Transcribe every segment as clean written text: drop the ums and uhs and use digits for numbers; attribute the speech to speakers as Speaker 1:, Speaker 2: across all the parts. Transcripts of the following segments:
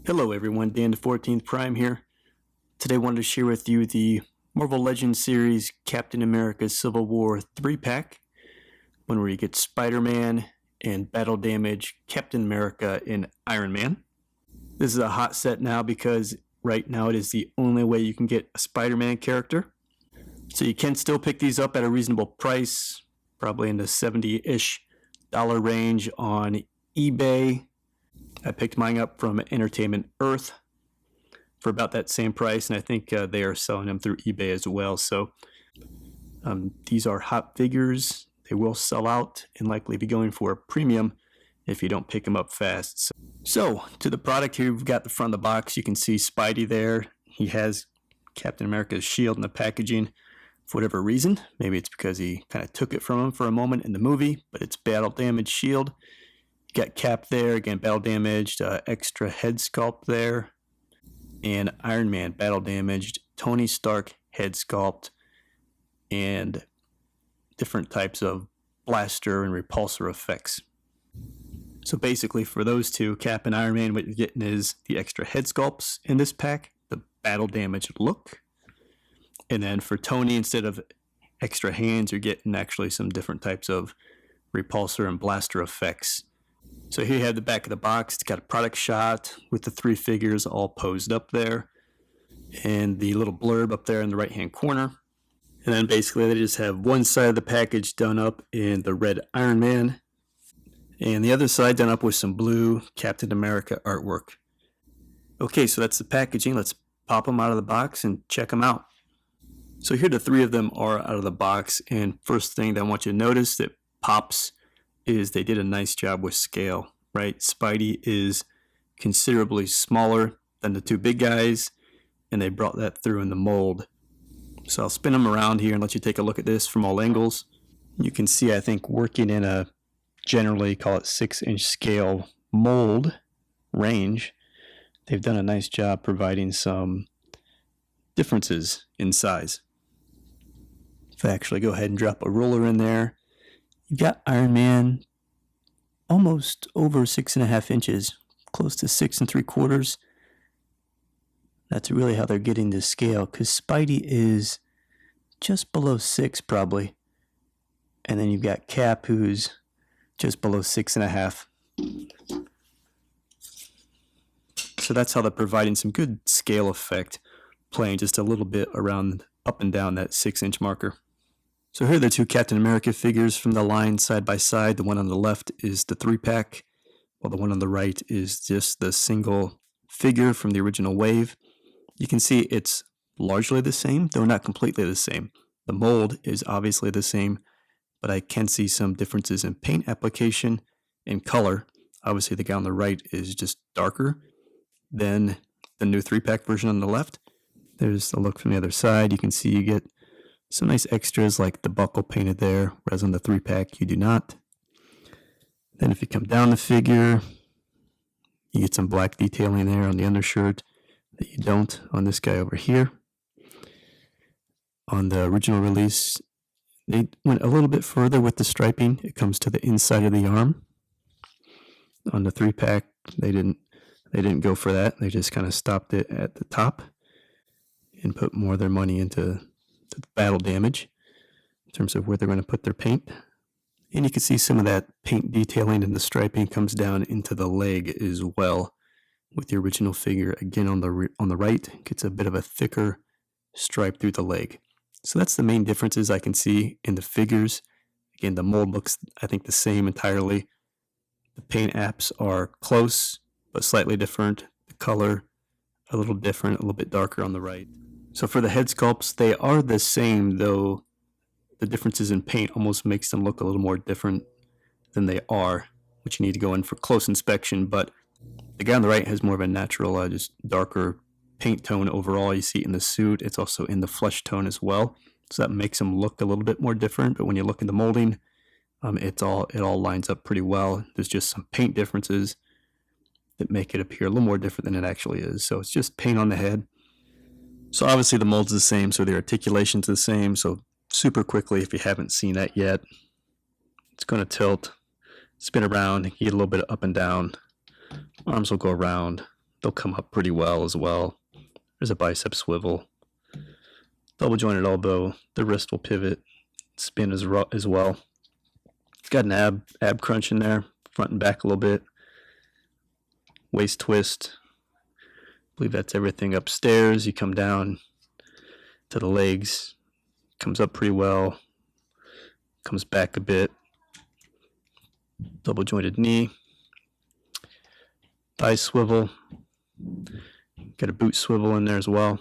Speaker 1: Hello everyone, Dan the 14th Prime here. Today I wanted to share with you the Marvel Legends series Captain America Civil War 3-pack, one where you get Spider-Man and Battle Damage, Captain America, and Iron Man. This is a hot set now because right now it is the only way you can get a Spider-Man character. So you can still pick these up at a reasonable price, probably in the $70-ish range on eBay. I picked mine up from Entertainment Earth for about that same price, and I think they are selling them through eBay as well. So these are hot figures. They will sell out and likely be going for a premium if you don't pick them up fast. So to the product here, we've got the front of the box. You can see Spidey there. He has Captain America's shield in the packaging for whatever reason. Maybe it's because he kind of took it from him for a moment in the movie, but it's battle damage shield. Got Cap there, again, battle damaged, extra head sculpt there, and Iron Man, battle damaged, Tony Stark head sculpt, and different types of blaster and repulsor effects. So basically for those two, Cap and Iron Man, what you're getting is the extra head sculpts in this pack, the battle damaged look, and then for Tony, instead of extra hands, you're getting actually some different types of repulsor and blaster effects. So here you have the back of the box. It's got a product shot with the three figures all posed up there, and the little blurb up there in the right hand corner. And then basically they just have one side of the package done up in the red Iron Man, and the other side done up with some blue Captain America artwork. Okay, so that's the packaging. Let's pop them out of the box and check them out. So here the three of them are out of the box, and first thing that I want you to notice that pops is they did a nice job with scale, right? Spidey is considerably smaller than the two big guys, and they brought that through in the mold. So I'll spin them around here and let you take a look at this from all angles. You can see, I think, working in a generally, call it 6-inch scale mold range, they've done a nice job providing some differences in size. If I actually go ahead and drop a ruler in there, you've got Iron Man almost over 6.5 inches, close to 6 3/4. That's really how they're getting to scale, because Spidey is just below 6 probably. And then you've got Cap, who's just below 6.5. So that's how they're providing some good scale effect, playing just a little bit around up and down that 6-inch marker. So here are the two Captain America figures from the line side by side. The one on the left is the 3-pack, while the one on the right is just the single figure from the original wave. You can see it's largely the same, though not completely the same. The mold is obviously the same, but I can see some differences in paint application and color. Obviously the guy on the right is just darker than the new 3-pack version on the left. There's the look from the other side. You can see you get some nice extras like the buckle painted there, whereas on the 3-pack you do not. Then if you come down the figure, you get some black detailing there on the undershirt that you don't on this guy over here. On the original release, they went a little bit further with the striping. It comes to the inside of the arm. On the 3-pack, they didn't go for that. They just kind of stopped it at the top and put more of their money into the battle damage in terms of where they're going to put their paint. And you can see some of that paint detailing and the striping comes down into the leg as well, with the original figure again on the right gets a bit of a thicker stripe through the leg. So that's the main differences I can see in the figures. Again, the mold looks, I think, the same entirely. The paint apps are close but slightly different. The color a little different, a little bit darker on the right. So for the head sculpts, they are the same, though the differences in paint almost makes them look a little more different than they are, which you need to go in for close inspection. But the guy on the right has more of a natural, just darker paint tone overall. You see it in the suit. It's also in the flesh tone as well. So that makes him look a little bit more different. But when you look in the molding, it all lines up pretty well. There's just some paint differences that make it appear a little more different than it actually is. So it's just paint on the head. So obviously the mold's the same, so the articulation's the same. So super quickly, if you haven't seen that yet, it's going to tilt, spin around, get a little bit up and down. Arms will go around. they'll come up pretty well as well. There's a bicep swivel, double jointed elbow. The wrist will pivot, spin as well. It's got an ab crunch in there, front and back a little bit. Waist twist. I believe that's everything upstairs. You come down to the legs, comes up pretty well, comes back a bit. Double jointed knee, thigh swivel, got a boot swivel in there as well.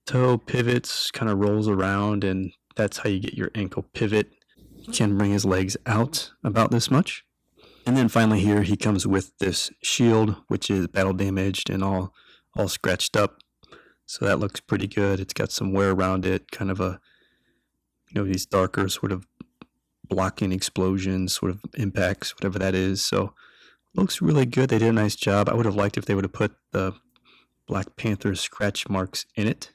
Speaker 1: Toe pivots, kind of rolls around, and that's how you get your ankle pivot. He can bring his legs out about this much. And then finally here he comes with this shield, which is battle damaged and all scratched up. So that looks pretty good. It's got some wear around it, kind of a, these darker sort of blocking explosions, sort of impacts, whatever that is. So looks really good. They did a nice job. I would have liked if they would have put the Black Panther scratch marks in it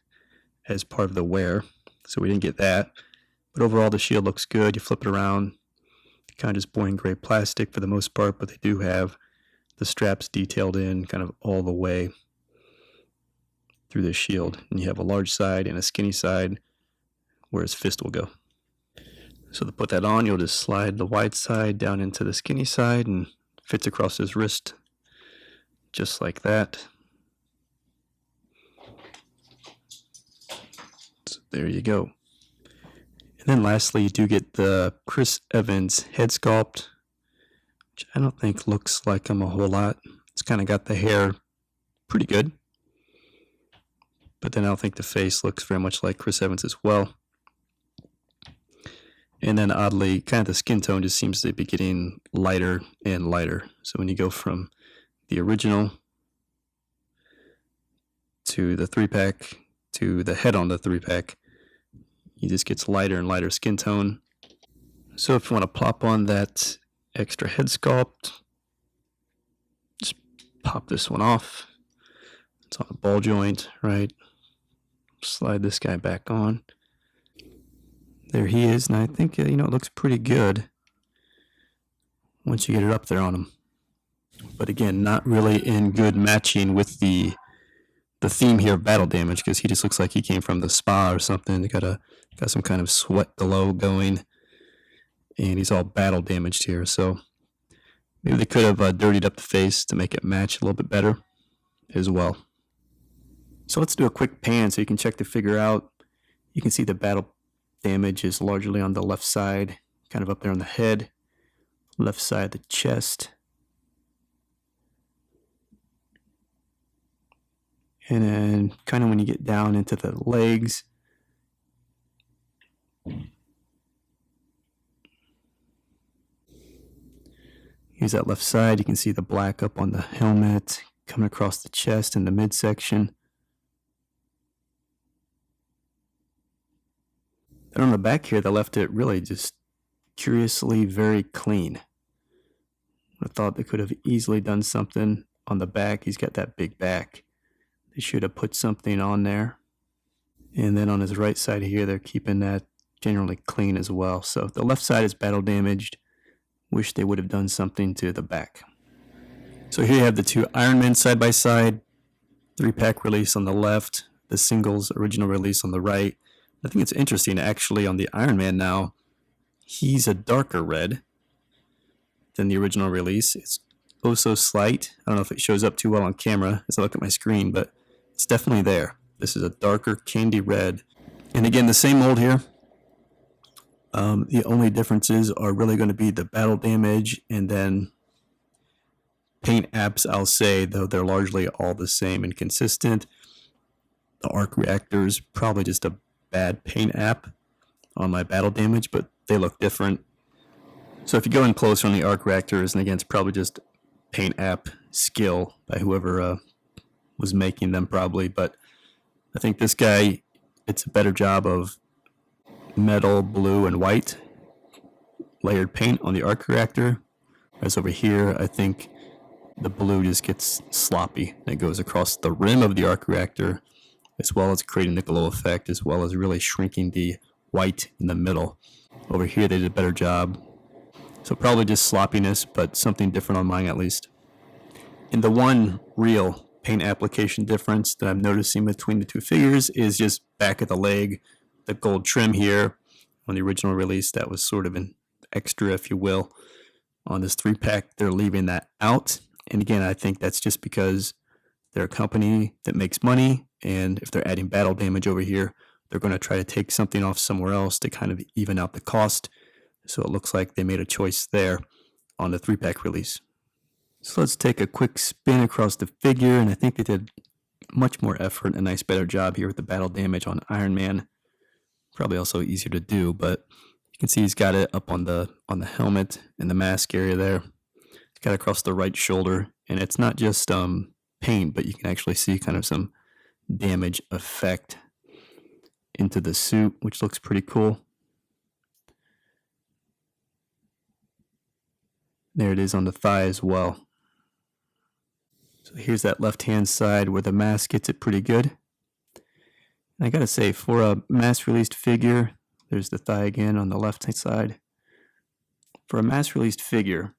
Speaker 1: as part of the wear. So we didn't get that. But overall the shield looks good. You flip it around, kind of just boring gray plastic for the most part, but they do have the straps detailed in kind of all the way through the shield. And you have a large side and a skinny side where his fist will go. So to put that on, you'll just slide the wide side down into the skinny side and fits across his wrist just like that. So there you go. And then lastly, you do get the Chris Evans head sculpt, which I don't think looks like him a whole lot. It's kind of got the hair pretty good. But then I don't think the face looks very much like Chris Evans as well. And then oddly, kind of the skin tone just seems to be getting lighter and lighter. So when you go from the original to the 3-pack to the head on the 3-pack, he just gets lighter and lighter skin tone. So if you want to plop on that extra head sculpt, just pop this one off. It's on a ball joint, right? Slide this guy back on. There he is, and I think, it looks pretty good once you get it up there on him. But again, not really in good matching with the theme here of battle damage, because he just looks like he came from the spa or something. Got some kind of sweat glow going, and he's all battle damaged here. So maybe they could have dirtied up the face to make it match a little bit better as well. So let's do a quick pan so you can check the figure out. You can see the battle damage is largely on the left side, kind of up there on the head, left side of the chest. And then kind of when you get down into the legs, here's that left side. You can see the black up on the helmet, coming across the chest in the midsection. And on the back here, they left it really just curiously very clean. I thought they could have easily done something on the back. He's got that big back. They should have put something on there. And then on his right side here, they're keeping that generally clean as well. So the left side is battle damaged. Wish they would have done something to the back. So here you have the two Iron Men side by side. 3-pack release on the left, the singles original release on the right. I think it's interesting actually on the Iron Man now, he's a darker red than the original release. It's oh so slight. I don't know if it shows up too well on camera as I look at my screen, but it's definitely there. This is a darker candy red. And again, the same mold here. The only differences are really going to be the battle damage and then paint apps, I'll say, though they're largely all the same and consistent. The arc reactors, probably just a bad paint app on my battle damage, but they look different. So if you go in closer on the arc reactors, and again, it's probably just paint app skill by whoever was making them probably, but I think this guy, it's a better job of metal, blue, and white layered paint on the arc reactor. Whereas over here, I think the blue just gets sloppy. It goes across the rim of the arc reactor, as well as creating the glow effect, as well as really shrinking the white in the middle. Over here, they did a better job. So probably just sloppiness, but something different on mine at least. And the one real paint application difference that I'm noticing between the two figures is just back of the leg, the gold trim here. On the original release, that was sort of an extra, if you will. On this 3-pack, they're leaving that out. And again, I think that's just because they're a company that makes money, and if they're adding battle damage over here, they're going to try to take something off somewhere else to kind of even out the cost. So it looks like they made a choice there on the 3-pack release. So let's take a quick spin across the figure, and I think they did much more effort and a nice better job here with the battle damage on Iron Man. Probably also easier to do, but you can see he's got it up on the helmet and the mask area there. He's got it across the right shoulder, and it's not just paint, but you can actually see kind of some damage effect into the suit, which looks pretty cool. There it is on the thigh as well. So here's that left-hand side where the mask gets it pretty good. And I gotta say, for a mass-released figure, there's the thigh again on the left-hand side. For a mass-released figure,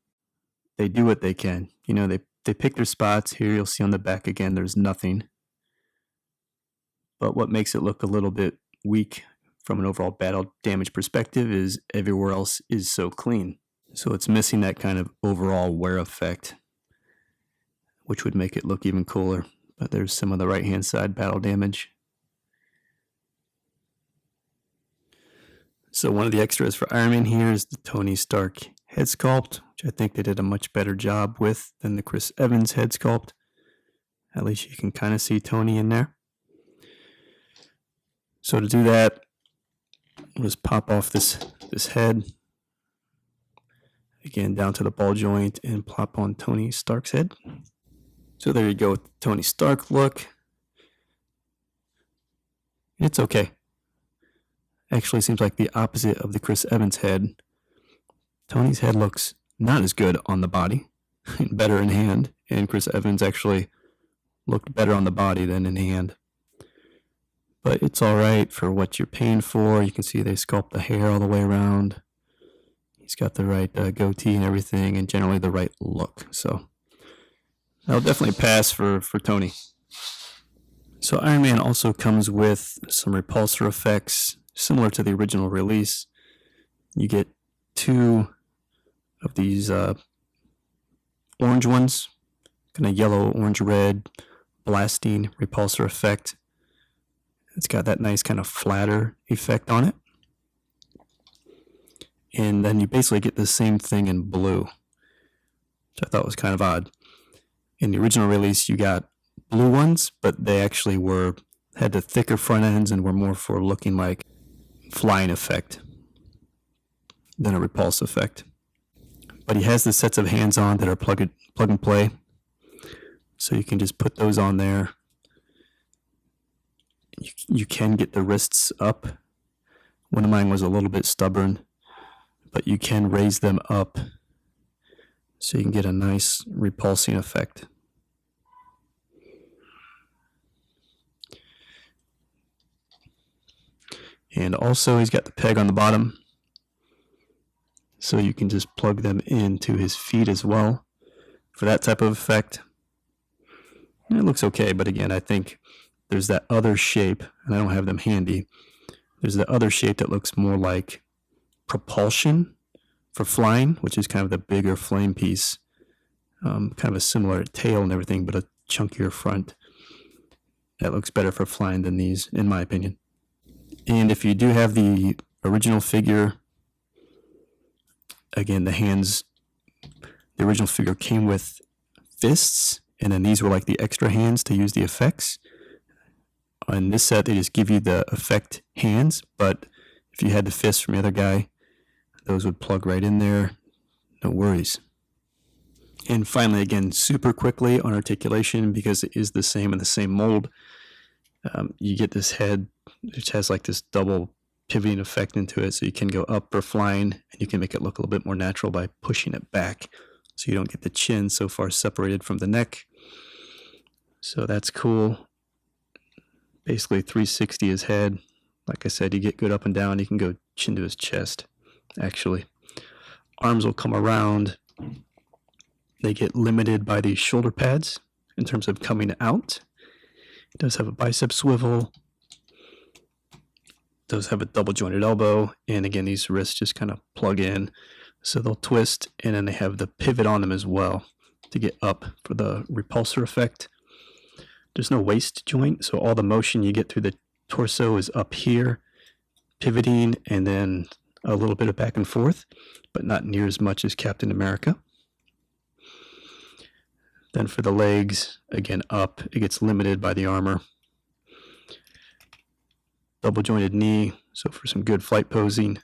Speaker 1: they do what they can. You know, they pick their spots. Here you'll see on the back again, there's nothing. But what makes it look a little bit weak from an overall battle damage perspective is everywhere else is so clean. So it's missing that kind of overall wear effect, which would make it look even cooler. But there's some of the right-hand side battle damage. So one of the extras for Iron Man here is the Tony Stark head sculpt, which I think they did a much better job with than the Chris Evans head sculpt. At least you can kind of see Tony in there. So to do that, we'll just pop off this head. Again, down to the ball joint and plop on Tony Stark's head. So there you go with the Tony Stark look. It's okay. Actually seems like the opposite of the Chris Evans head. Tony's head looks not as good on the body, better in hand, and Chris Evans actually looked better on the body than in hand. But it's alright for what you're paying for. You can see they sculpt the hair all the way around. He's got the right goatee and everything, and generally the right look. So I'll definitely pass for Tony. So Iron Man also comes with some repulsor effects, similar to the original release. You get 2 of these orange ones, kind of yellow, orange, red, blasting repulsor effect. It's got that nice kind of flatter effect on it. And then you basically get the same thing in blue, which I thought was kind of odd. In the original release, you got blue ones, but they actually had the thicker front ends and were more for looking like flying effect than a repulse effect. But he has the sets of hands on that are plug and play, so you can just put those on there. You can get the wrists up. One of mine was a little bit stubborn, but you can raise them up so you can get a nice repulsing effect. And also he's got the peg on the bottom, so you can just plug them into his feet as well for that type of effect. And it looks okay, but again, I think there's that other shape, and I don't have them handy. There's the other shape that looks more like propulsion for flying, which is kind of the bigger flame piece. Kind of a similar tail and everything, but a chunkier front. That looks better for flying than these, in my opinion. And if you do have the original figure, again, the original figure came with fists, and then these were like the extra hands to use the effects. On this set, they just give you the effect hands, but if you had the fists from the other guy, those would plug right in there. No worries. And finally, again, super quickly on articulation, because it is the same in the same mold, you get this head, which has like this double pivoting effect into it, so you can go up for flying, and you can make it look a little bit more natural by pushing it back, so you don't get the chin so far separated from the neck. So that's cool. Basically 360 his head. Like I said, you get good up and down. You can go chin to his chest, actually. Arms will come around, they get limited by these shoulder pads in terms of coming out. It does have a bicep swivel, does have a double jointed elbow, and again, these wrists just kind of plug in, so they'll twist, and then they have the pivot on them as well to get up for the repulsor effect. There's no waist joint, so all the motion you get through the torso is up here, pivoting, and then a little bit of back and forth, but not near as much as Captain America. Then for the legs, again up, it gets limited by the armor. Double jointed knee, so for some good flight posing.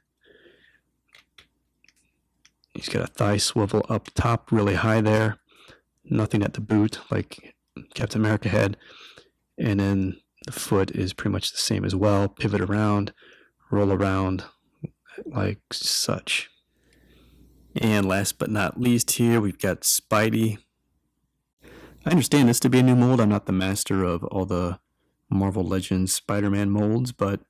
Speaker 1: He's got a thigh swivel up top really high there. Nothing at the boot like Captain America had. And then the foot is pretty much the same as well. Pivot around, roll around like such. And last but not least here, we've got Spidey. I understand this to be a new mold. I'm not the master of all the Marvel Legends Spider-Man molds, but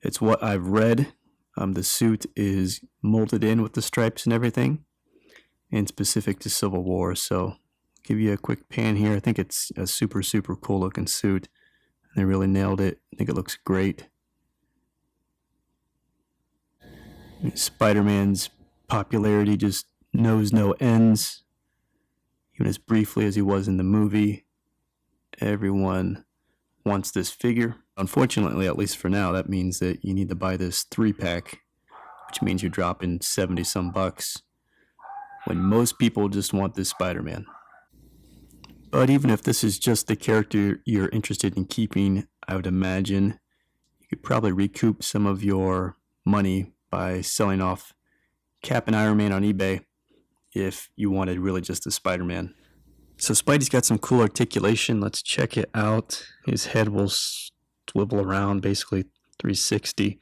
Speaker 1: it's what I've read. The suit is molded in with the stripes and everything, and specific to Civil War. So I'll give you a quick pan here. I think it's a super cool looking suit. They really nailed it. I think it looks great. Spider-Man's popularity just knows no ends. Even as briefly as he was in the movie, everyone wants this figure. Unfortunately, at least for now, that means that you need to buy this 3-pack, which means you're dropping 70 some bucks when most people just want this Spider-Man. But even if this is just the character you're interested in keeping, I would imagine you could probably recoup some of your money by selling off Cap and Iron Man on eBay if you wanted really just a Spider-Man. So Spidey's got some cool articulation. Let's check it out. His head will swivel around basically 360.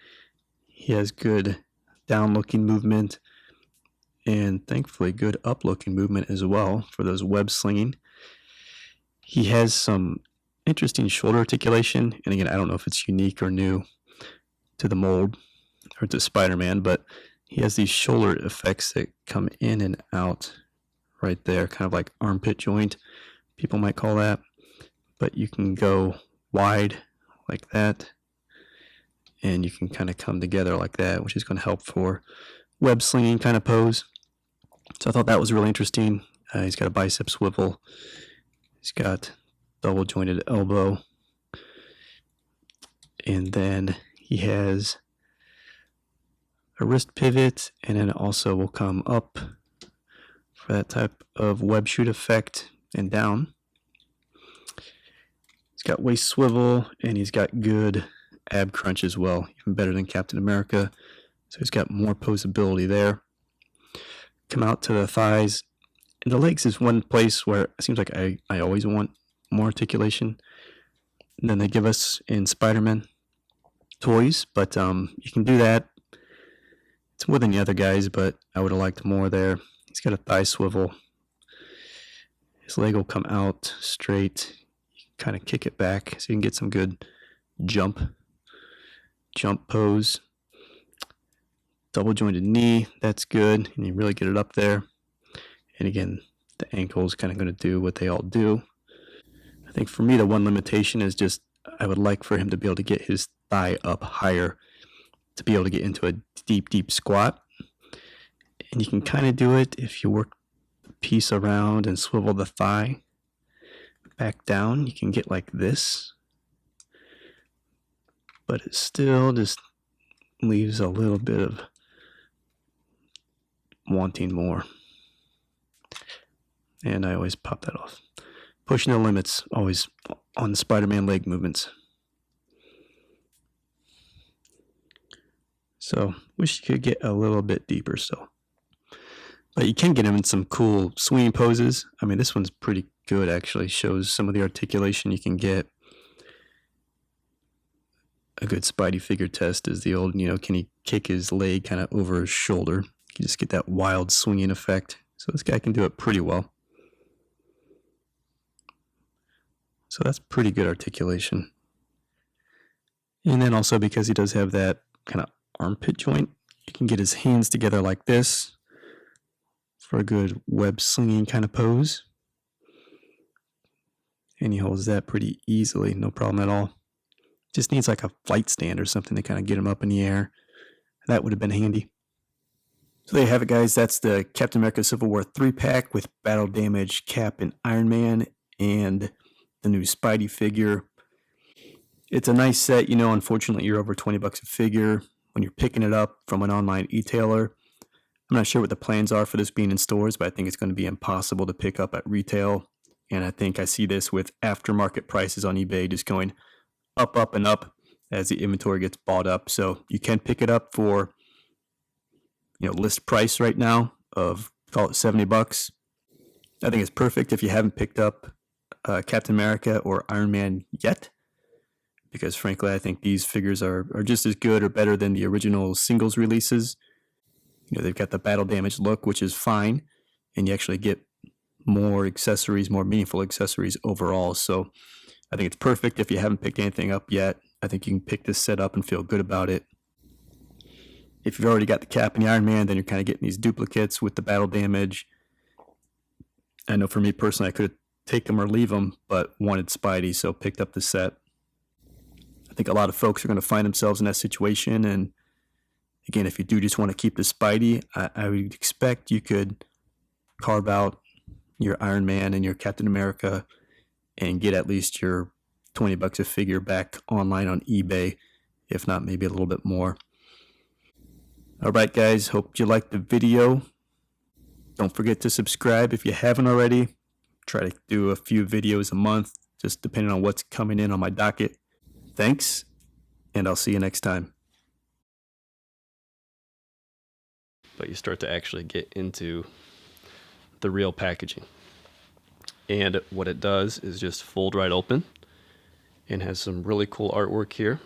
Speaker 1: He has good down-looking movement and thankfully good up-looking movement as well for those web slinging. He has some interesting shoulder articulation, and again, I don't know if it's unique or new to the mold or to Spider-Man, but he has these shoulder effects that come in and out right there, kind of like armpit joint, people might call that. But you can go wide like that, and you can kind of come together like that, which is going to help for web slinging kind of pose. So I thought that was really interesting. He's got a bicep swivel. He's got double jointed elbow. And then he has a wrist pivot, and then also will come up for that type of web shoot effect and down. He's got waist swivel, and he's got good ab crunch as well, even better than Captain America. So he's got more posability there. Come out to the thighs. And the legs is one place where it seems like I always want more articulation than they give us in Spider-Man toys, but you can do that. It's more than the other guys, but I would have liked more there. He's got a thigh swivel. His leg will come out straight. You can kind of kick it back so you can get some good jump pose. Double jointed knee, that's good, and you really get it up there. And again, the ankle is kind of going to do what they all do. I think for me, the one limitation is just I would like for him to be able to get his thigh up higher to be able to get into a deep squat. And you can kind of do it if you work the piece around and swivel the thigh back down. You can get like this, but it still just leaves a little bit of wanting more. And I always pop that off. Pushing the limits always on Spider-Man leg movements. So wish you could get a little bit deeper still. But you can get him in some cool swinging poses. I mean, this one's pretty good actually. Shows some of the articulation you can get. A good Spidey figure test is the old, can he kick his leg kind of over his shoulder? You just get that wild swinging effect. So this guy can do it pretty well. So that's pretty good articulation. And then also because he does have that kind of armpit joint, you can get his hands together like this for a good web slinging kind of pose. And he holds that pretty easily, no problem at all. Just needs like a flight stand or something to kind of get him up in the air. That would have been handy. So there you have it, guys. That's the Captain America Civil War 3-pack with Battle Damage, Cap, and Iron Man, and the new Spidey figure. It's a nice set. You know, unfortunately, you're over $20 a figure when you're picking it up from an online e-tailer. I'm not sure what the plans are for this being in stores, but I think it's going to be impossible to pick up at retail. And I think I see this with aftermarket prices on eBay just going up, up, and up as the inventory gets bought up. So you can pick it up for, you know, list price right now of, call it $70. I think it's perfect if you haven't picked up Captain America or Iron Man yet, because frankly, I think these figures are just as good or better than the original singles releases. You know, they've got the battle damage look, which is fine, and you actually get more accessories, more meaningful accessories overall. So I think it's perfect if you haven't picked anything up yet. I think you can pick this set up and feel good about it. If you've already got the Cap and the Iron Man, then you're kind of getting these duplicates with the battle damage. I know for me personally, I could take them or leave them, but wanted Spidey, so picked up the set. I think a lot of folks are going to find themselves in that situation. And again, if you do just want to keep the Spidey, I would expect you could carve out your Iron Man and your Captain America and get at least your $20 a figure back online on eBay, if not maybe a little bit more. All right, guys, hope you liked the video. Don't forget to subscribe if you haven't already. Try to do a few videos a month, just depending on what's coming in on my docket. Thanks, and I'll see you next time. But you start to actually get into the real packaging. And what it does is just fold right open and has some really cool artwork here.